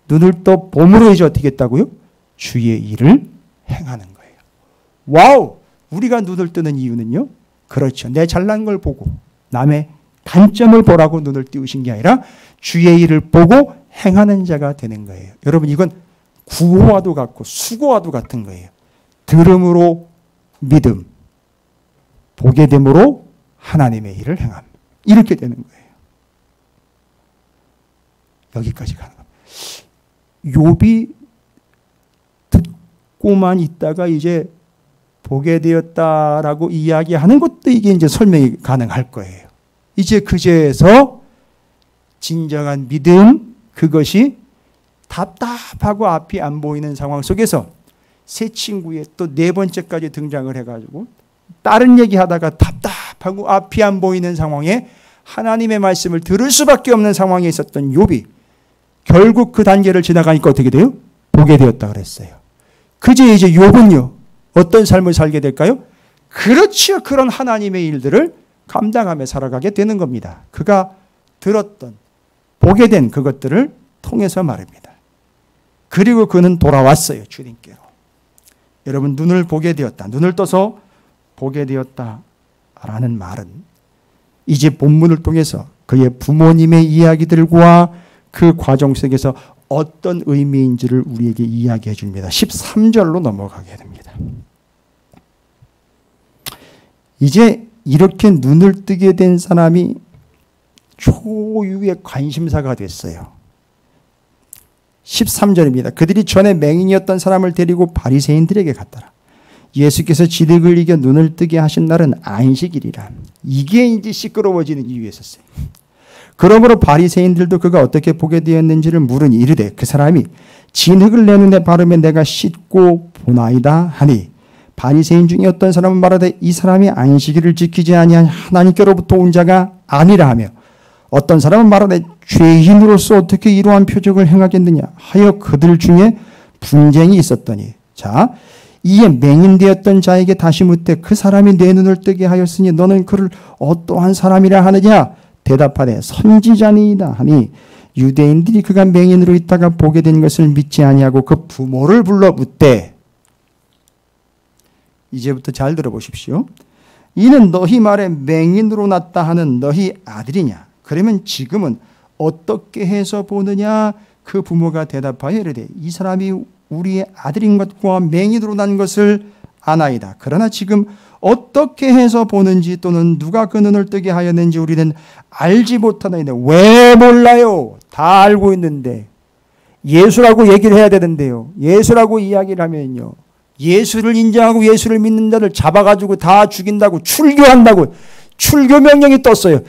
눈을 떠 봄으로 이제 어떻게 했다고요? 주의 일을 행하는 거예요. 와우! 우리가 눈을 뜨는 이유는요, 그렇죠. 내 잘난 걸 보고 남의 단점을 보라고 눈을 띄우신 게 아니라 주의 일을 보고 행하는 자가 되는 거예요. 여러분, 이건 구호와도 같고 수고와도 같은 거예요. 들음으로 믿음, 보게 됨으로 하나님의 일을 행함. 이렇게 되는 거예요. 여기까지 가는 겁니다. 욥이 듣고만 있다가 이제 보게 되었다라고 이야기하는 것도 이게 이제 설명이 가능할 거예요. 이제 그제서 진정한 믿음, 그것이 답답하고 앞이 안 보이는 상황 속에서 새 친구의 또 네 번째까지 등장을 해가지고 다른 얘기하다가 답답하고 앞이 안 보이는 상황에 하나님의 말씀을 들을 수밖에 없는 상황에 있었던 욥이 결국 그 단계를 지나가니까 어떻게 돼요? 보게 되었다 그랬어요. 그제 이제 욥은요, 어떤 삶을 살게 될까요? 그렇지요. 그런 하나님의 일들을 감당하며 살아가게 되는 겁니다. 그가 들었던, 보게 된 그것들을 통해서 말입니다. 그리고 그는 돌아왔어요. 주님께로. 여러분, 눈을 보게 되었다. 눈을 떠서 보게 되었다라는 말은 이제 본문을 통해서 그의 부모님의 이야기들과 그 과정 속에서 어떤 의미인지를 우리에게 이야기해 줍니다. 13절로 넘어가게 됩니다. 이제 이렇게 눈을 뜨게 된 사람이 초유의 관심사가 됐어요. 13절입니다. 그들이 전에 맹인이었던 사람을 데리고 바리새인들에게 갔더라. 예수께서 지득을 이겨 눈을 뜨게 하신 날은 안식일이라. 이게 이제 시끄러워지는 이유였었어요. 그러므로 바리새인들도 그가 어떻게 보게 되었는지를 물으니 이르되 그 사람이 진흙을 내 눈에 바르며 내가 씻고 보나이다 하니 바리새인 중에 어떤 사람은 말하되 이 사람이 안식일을 지키지 아니한 하나님께로부터 온 자가 아니라 하며 어떤 사람은 말하되 죄인으로서 어떻게 이러한 표적을 행하겠느냐 하여 그들 중에 분쟁이 있었더니 자 이에 맹인되었던 자에게 다시 묻되 그 사람이 내 눈을 뜨게 하였으니 너는 그를 어떠한 사람이라 하느냐 대답하되 선지자니이다 하니 유대인들이 그가 맹인으로 있다가 보게 된 것을 믿지 아니하고 그 부모를 불러 묻되 이제부터 잘 들어보십시오. 이는 너희 말에 맹인으로 났다 하는 너희 아들이냐? 그러면 지금은 어떻게 해서 보느냐? 그 부모가 대답하여 이르되 이 사람이 우리의 아들인 것과 맹인으로 난 것을 아나이다. 그러나 지금 어떻게 해서 보는지 또는 누가 그 눈을 뜨게 하였는지 우리는 알지 못하나이다. 왜 몰라요? 다 알고 있는데 예수라고 얘기를 해야 되는데요. 예수라고 이야기를 하면요. 예수를 인정하고 예수를 믿는 자를 잡아가지고 다 죽인다고 출교한다고 출교 명령이 떴어요.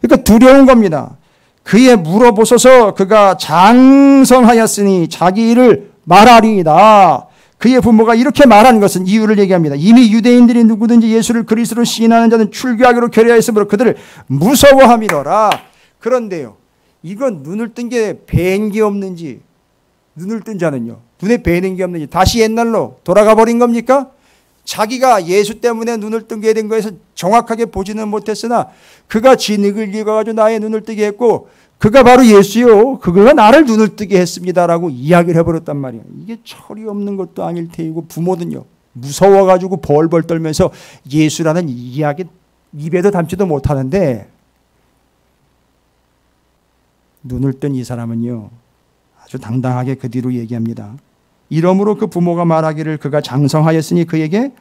그러니까 두려운 겁니다. 그에 물어보소서 그가 장성하였으니 자기 일을 말하리이다. 그의 부모가 이렇게 말한 것은 이유를 얘기합니다. 이미 유대인들이 누구든지 예수를 그리스도로 시인하는 자는 출교하기로 결의하였으므로 그들을 무서워함이더라. 그런데요. 이건 눈을 뜬 게 뵌 게 없는지 눈을 뜬 자는요. 눈에 뵈는 게 없는지 다시 옛날로 돌아가 버린 겁니까? 자기가 예수 때문에 눈을 뜨게 된 거에서 정확하게 보지는 못했으나 그가 진흙을 읽어가지고 나의 눈을 뜨게 했고 그가 바로 예수요. 그가 나를 눈을 뜨게 했습니다라고 이야기를 해버렸단 말이에요. 이게 철이 없는 것도 아닐 테이고 부모는요. 무서워가지고 벌벌 떨면서 예수라는 이야기 입에도 담지도 못하는데 눈을 뜬 이 사람은요. 아주 당당하게 그 뒤로 얘기합니다. 이러므로 그 부모가 말하기를 그가 장성하였으니 그에게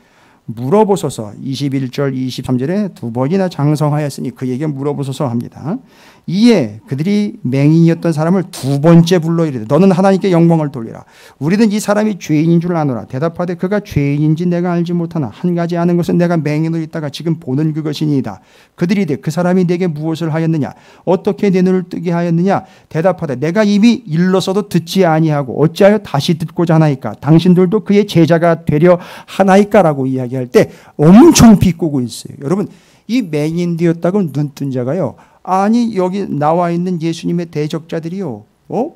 물어보소서. 21절 23절에 두 번이나 장성하였으니 그에게 물어보소서 합니다. 이에 그들이 맹인이었던 사람을 두 번째 불러 이르되 너는 하나님께 영광을 돌리라. 우리는 이 사람이 죄인인 줄 아노라. 대답하되 그가 죄인인지 내가 알지 못하나 한 가지 아는 것은 내가 맹인으로 있다가 지금 보는 그것이니이다. 그들이 이르되 그 사람이 내게 무엇을 하였느냐 어떻게 내 눈을 뜨게 하였느냐. 대답하되 내가 이미 일러서도 듣지 아니하고 어찌하여 다시 듣고자 하나이까. 당신들도 그의 제자가 되려 하나이까라고 이야기할 때 엄청 비꼬고 있어요. 여러분 이 맹인 되었다고 눈뜬 자가요. 아니 여기 나와 있는 예수님의 대적자들이요.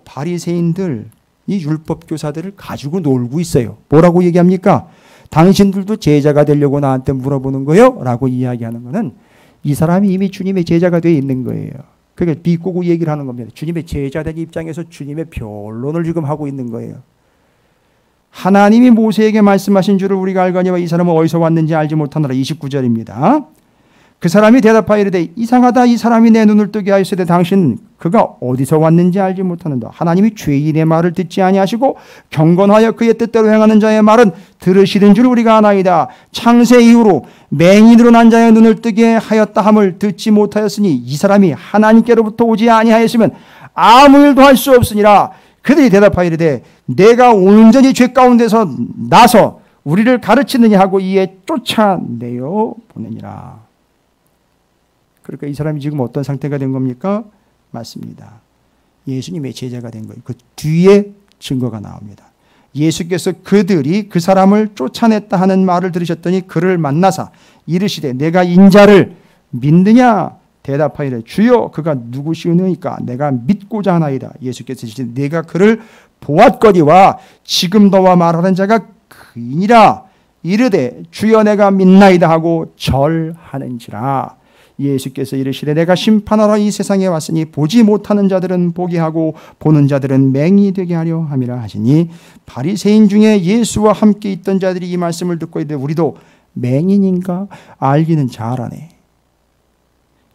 바리새인들 이 율법 교사들을 가지고 놀고 있어요. 뭐라고 얘기합니까? 당신들도 제자가 되려고 나한테 물어보는 거요? 라고 이야기하는 것은 이 사람이 이미 주님의 제자가 되어 있는 거예요. 그러니까 비꼬고 얘기를 하는 겁니다. 주님의 제자된 입장에서 주님의 변론을 지금 하고 있는 거예요. 하나님이 모세에게 말씀하신 줄을 우리가 알거니와 이 사람은 어디서 왔는지 알지 못하노라. 29절입니다. 그 사람이 대답하여 이르되 이상하다. 이 사람이 내 눈을 뜨게 하였으되 당신 그가 어디서 왔는지 알지 못하는다. 하나님이 죄인의 말을 듣지 아니하시고 경건하여 그의 뜻대로 행하는 자의 말은 들으시는 줄 우리가 아나이다. 창세 이후로 맹인으로 난 자의 눈을 뜨게 하였다 함을 듣지 못하였으니 이 사람이 하나님께로부터 오지 아니하였으면 아무 일도 할 수 없으니라. 그들이 대답하여 이르되 내가 온전히 죄 가운데서 나서 우리를 가르치느냐 하고 이에 쫓아내어 보내니라. 그러니까 이 사람이 지금 어떤 상태가 된 겁니까? 맞습니다. 예수님의 제자가 된 거예요. 그 뒤에 증거가 나옵니다. 예수께서 그들이 그 사람을 쫓아냈다 하는 말을 들으셨더니 그를 만나사 이르시되 내가 인자를 믿느냐? 대답하이래 주여 그가 누구시오니까 내가 믿고자 하나이다. 예수께서 이르시되 내가 그를 보았거니와 지금 너와 말하는 자가 그이니라. 이르되 주여 내가 믿나이다 하고 절하는지라. 예수께서 이르시되 내가 심판하러 이 세상에 왔으니 보지 못하는 자들은 보게 하고 보는 자들은 맹인이 되게 하려 함이라 하시니 바리새인 중에 예수와 함께 있던 자들이 이 말씀을 듣고 이르되 우리도 맹인인가 알기는 잘하네.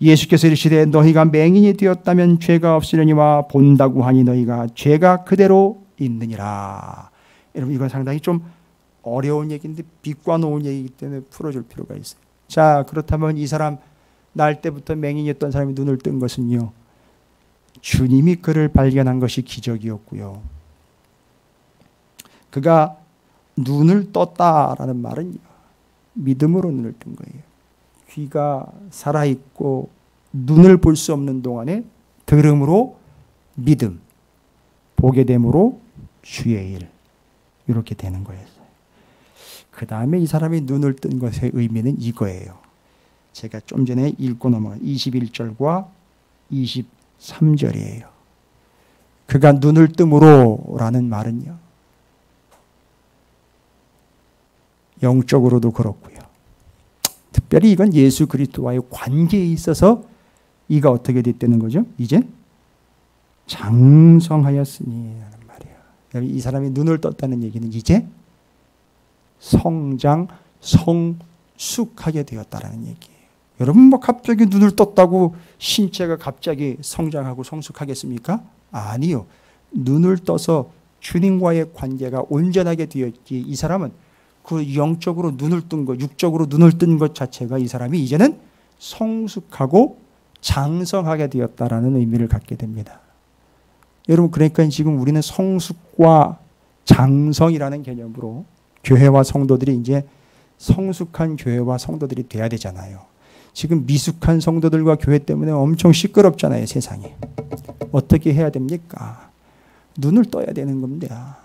예수께서 이르시되 너희가 맹인이 되었다면 죄가 없으려니와 본다고 하니 너희가 죄가 그대로 있느니라. 여러분 이건 상당히 좀 어려운 얘기인데 빛과 놓은 얘기이기 때문에 풀어줄 필요가 있어요. 자 그렇다면 이 사람 날 때부터 맹인이었던 사람이 눈을 뜬 것은요. 주님이 그를 발견한 것이 기적이었고요. 그가 눈을 떴다라는 말은 믿음으로 눈을 뜬 거예요. 귀가 살아있고 눈을 볼 수 없는 동안에 들음으로 믿음, 보게 됨으로 주의 일 이렇게 되는 거였어요. 그 다음에 이 사람이 눈을 뜬 것의 의미는 이거예요. 제가 좀 전에 읽고 넘어간 21절과 23절이에요. 그가 눈을 뜸으로 라는 말은요. 영적으로도 그렇고요. 특별히 이건 예수 그리스도와의 관계에 있어서 이가 어떻게 됐다는 거죠? 이제 장성하였으니 라는 말이에요. 이 사람이 눈을 떴다는 얘기는 이제 성장, 성숙하게 되었다라는 얘기예요. 여러분 뭐 갑자기 눈을 떴다고 신체가 갑자기 성장하고 성숙하겠습니까? 아니요. 눈을 떠서 주님과의 관계가 온전하게 되었기에 이 사람은 그 영적으로 눈을 뜬 것, 육적으로 눈을 뜬 것 자체가 이 사람이 이제는 성숙하고 장성하게 되었다라는 의미를 갖게 됩니다. 여러분 그러니까 지금 우리는 성숙과 장성이라는 개념으로 교회와 성도들이 이제 성숙한 교회와 성도들이 돼야 되잖아요. 지금 미숙한 성도들과 교회 때문에 엄청 시끄럽잖아요, 세상에. 어떻게 해야 됩니까? 눈을 떠야 되는 겁니다.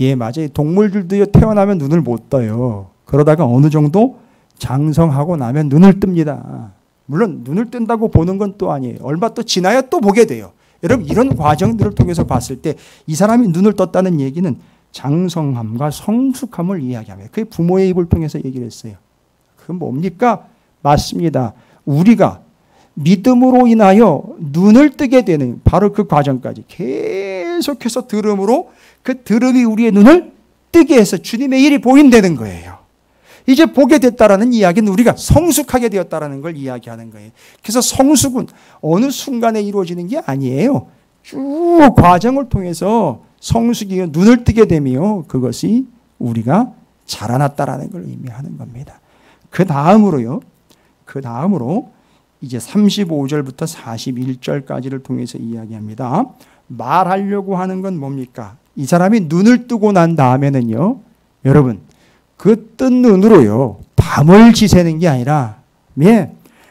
예, 맞아요. 동물들도 태어나면 눈을 못 떠요. 그러다가 어느 정도 장성하고 나면 눈을 뜹니다. 물론 눈을 뜬다고 보는 건 또 아니에요. 얼마 또 지나야 또 보게 돼요. 여러분 이런 과정들을 통해서 봤을 때 이 사람이 눈을 떴다는 얘기는 장성함과 성숙함을 이야기합니다. 그게 부모의 입을 통해서 얘기를 했어요. 그건 뭡니까? 맞습니다. 우리가 믿음으로 인하여 눈을 뜨게 되는 바로 그 과정까지 계속해서 들음으로 그 들음이 우리의 눈을 뜨게 해서 주님의 일이 보인다는 거예요. 이제 보게 됐다라는 이야기는 우리가 성숙하게 되었다라는 걸 이야기하는 거예요. 그래서 성숙은 어느 순간에 이루어지는 게 아니에요. 쭉 과정을 통해서 성숙이 눈을 뜨게 되며 그것이 우리가 자라났다라는 걸 의미하는 겁니다. 그 다음으로 이제 35절부터 41절까지를 통해서 이야기합니다. 말하려고 하는 건 뭡니까? 이 사람이 눈을 뜨고 난 다음에는요, 여러분, 그 뜬 눈으로요, 밤을 지새는 게 아니라,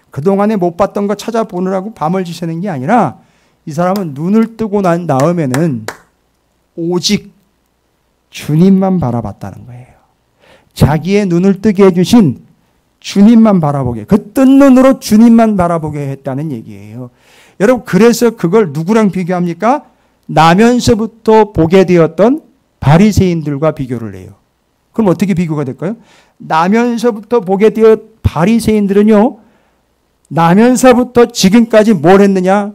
그동안에 못 봤던 거 찾아보느라고 밤을 지새는 게 아니라, 이 사람은 눈을 뜨고 난 다음에는 오직 주님만 바라봤다는 거예요. 자기의 눈을 뜨게 해주신 주님만 바라보게, 그 뜬 눈으로 주님만 바라보게 했다는 얘기예요. 여러분, 그래서 그걸 누구랑 비교합니까? 나면서부터 보게 되었던 바리새인들과 비교를 해요. 그럼 어떻게 비교가 될까요? 나면서부터 보게 되어 바리새인들은요, 나면서부터 지금까지 뭘 했느냐?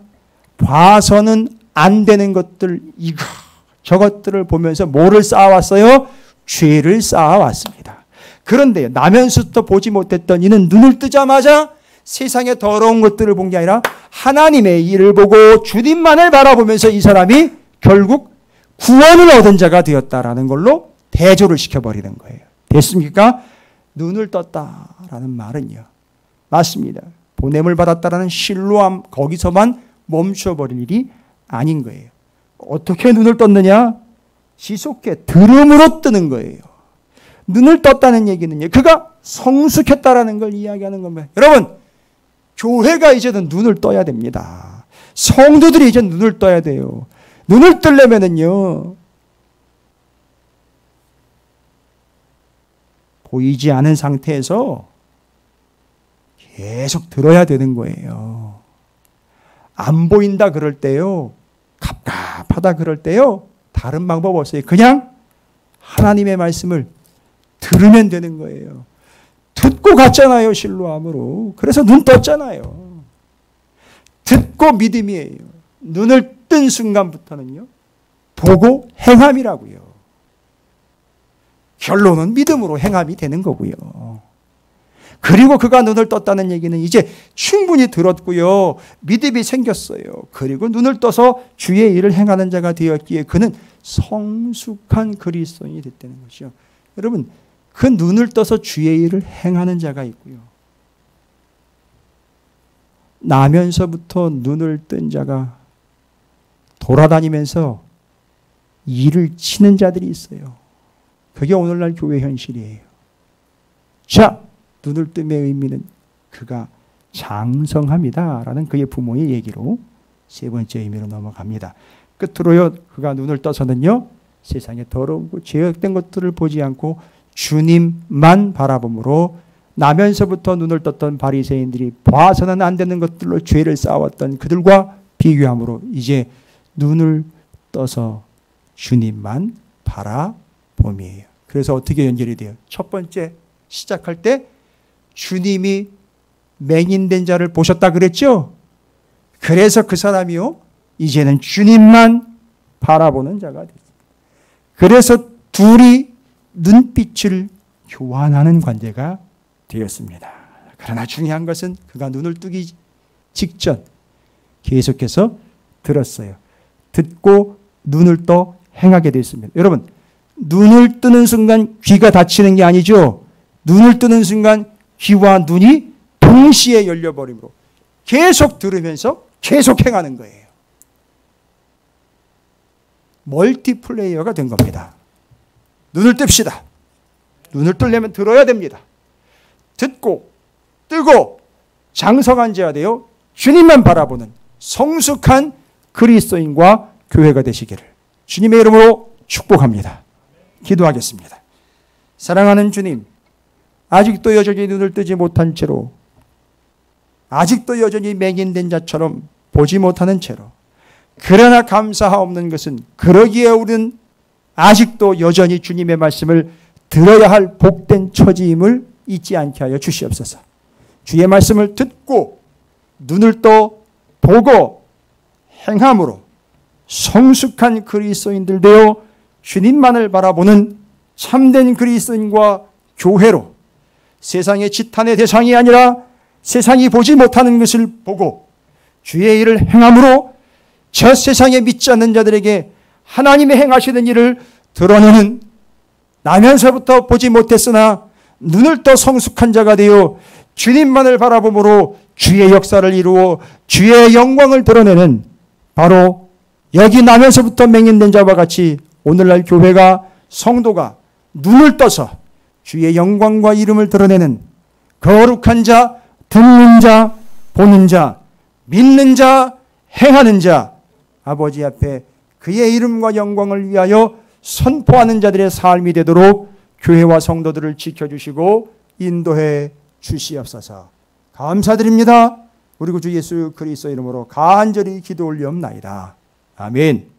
봐서는 안 되는 것들, 이거 저것들을 보면서 뭐를 쌓아왔어요? 죄를 쌓아왔습니다. 그런데 나면서부터 보지 못했던 이는 눈을 뜨자마자 세상의 더러운 것들을 본 게 아니라 하나님의 일을 보고 주님만을 바라보면서 이 사람이 결국 구원을 얻은 자가 되었다라는 걸로 대조를 시켜버리는 거예요. 됐습니까? 눈을 떴다라는 말은요, 맞습니다. 보냄을 받았다라는 실로함, 거기서만 멈춰버릴 일이 아닌 거예요. 어떻게 눈을 떴느냐? 지속해 들음으로 뜨는 거예요. 눈을 떴다는 얘기는요, 그가 성숙했다라는 걸 이야기하는 겁니다. 여러분, 교회가 이제는 눈을 떠야 됩니다. 성도들이 이제 눈을 떠야 돼요. 눈을 뜨려면은요, 보이지 않은 상태에서 계속 들어야 되는 거예요. 안 보인다 그럴 때요, 갑갑하다 그럴 때요, 다른 방법 없어요. 그냥 하나님의 말씀을 들으면 되는 거예요. 듣고 갔잖아요, 실로함으로. 그래서 눈 떴잖아요. 듣고 믿음이에요. 눈을 뜬 순간부터는요, 보고 행함이라고요. 결론은 믿음으로 행함이 되는 거고요. 그리고 그가 눈을 떴다는 얘기는 이제 충분히 들었고요, 믿음이 생겼어요. 그리고 눈을 떠서 주의 일을 행하는 자가 되었기에 그는 성숙한 그리스도인이 됐다는 것이요. 여러분, 그 눈을 떠서 주의 일을 행하는 자가 있고요, 나면서부터 눈을 뜬 자가 돌아다니면서 일을 치는 자들이 있어요. 그게 오늘날 교회 현실이에요. 자, 눈을 뜸의 의미는 그가 장성합니다라는 그의 부모의 얘기로 세 번째 의미로 넘어갑니다. 끝으로요, 그가 눈을 떠서는요, 세상에 더러우고 죄악된 것들을 보지 않고 주님만 바라봄으로 나면서부터 눈을 떴던 바리새인들이 봐서는 안 되는 것들로 죄를 쌓아왔던 그들과 비교함으로 이제 눈을 떠서 주님만 바라봄이에요. 그래서 어떻게 연결이 돼요? 첫 번째 시작할 때 주님이 맹인된 자를 보셨다 그랬죠? 그래서 그 사람이요, 이제는 주님만 바라보는 자가 됐습니다. 그래서 둘이 눈빛을 교환하는 관계가 되었습니다. 그러나 중요한 것은 그가 눈을 뜨기 직전 계속해서 들었어요. 듣고 눈을 떠 행하게 되었습니다. 여러분, 눈을 뜨는 순간 귀가 닫히는 게 아니죠. 눈을 뜨는 순간 귀와 눈이 동시에 열려버림으로 계속 들으면서 계속 행하는 거예요. 멀티플레이어가 된 겁니다. 눈을 뜹시다. 눈을 뜨려면 들어야 됩니다. 듣고 뜨고 장성한 자가 되어 주님만 바라보는 성숙한 그리스도인과 교회가 되시기를 주님의 이름으로 축복합니다. 기도하겠습니다. 사랑하는 주님, 아직도 여전히 눈을 뜨지 못한 채로, 아직도 여전히 맹인된 자처럼 보지 못하는 채로 그러나 감사하옵는 것은 그러기에 우리는 아직도 여전히 주님의 말씀을 들어야 할 복된 처지임을 잊지 않게 하여 주시옵소서. 주의 말씀을 듣고 눈을 떠 보고 행함으로 성숙한 그리스도인들 되어 주님만을 바라보는 참된 그리스도인과 교회로 세상의 지탄의 대상이 아니라 세상이 보지 못하는 것을 보고 주의 일을 행함으로 저 세상에 믿지 않는 자들에게 하나님의 행하시는 일을 드러내는 나면서부터 보지 못했으나 눈을 떠 성숙한 자가 되어 주님만을 바라보므로 주의 역사를 이루어 주의 영광을 드러내는 바로 여기 나면서부터 맹인된 자와 같이 오늘날 교회가 성도가 눈을 떠서 주의 영광과 이름을 드러내는 거룩한 자, 듣는 자, 보는 자, 믿는 자, 행하는 자, 아버지 앞에 그의 이름과 영광을 위하여 선포하는 자들의 삶이 되도록 교회와 성도들을 지켜주시고 인도해 주시옵소서. 감사드립니다. 우리 구주 예수 그리스도 이름으로 간절히 기도 올리옵나이다. 아멘.